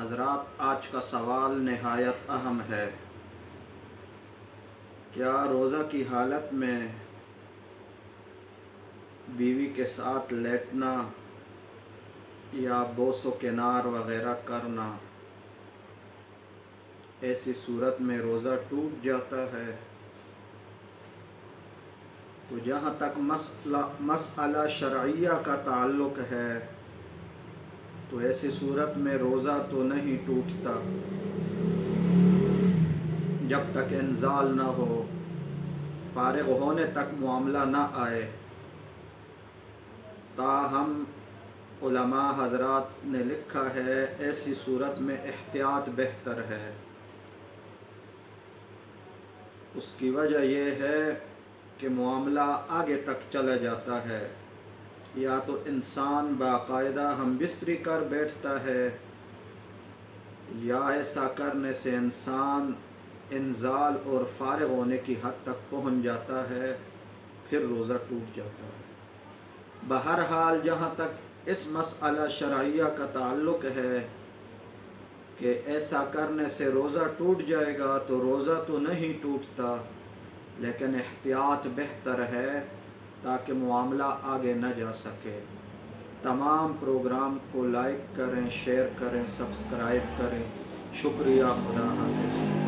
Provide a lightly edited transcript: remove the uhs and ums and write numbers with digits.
حضرات، آج کا سوال نہایت اہم ہے۔ کیا روزہ کی حالت میں بیوی کے ساتھ لیٹنا یا بوس و کنار وغیرہ کرنا، ایسی صورت میں روزہ ٹوٹ جاتا ہے؟ تو جہاں تک مسئلہ شرعیہ کا تعلق ہے تو ایسی صورت میں روزہ تو نہیں ٹوٹتا جب تک انزال نہ ہو، فارغ ہونے تک معاملہ نہ آئے۔ تاہم علماء حضرات نے لکھا ہے ایسی صورت میں احتیاط بہتر ہے۔ اس کی وجہ یہ ہے کہ معاملہ آگے تک چلا جاتا ہے، یا تو انسان باقاعدہ ہم بستری کر بیٹھتا ہے، یا ایسا کرنے سے انسان انزال اور فارغ ہونے کی حد تک پہنچ جاتا ہے، پھر روزہ ٹوٹ جاتا ہے۔ بہرحال جہاں تک اس مسئلہ شرعیہ کا تعلق ہے کہ ایسا کرنے سے روزہ ٹوٹ جائے گا، تو روزہ تو نہیں ٹوٹتا، لیکن احتیاط بہتر ہے تاکہ معاملہ آگے نہ جا سکے۔ تمام پروگرام کو لائک کریں، شیئر کریں، سبسکرائب کریں۔ شکریہ، خدا حافظ۔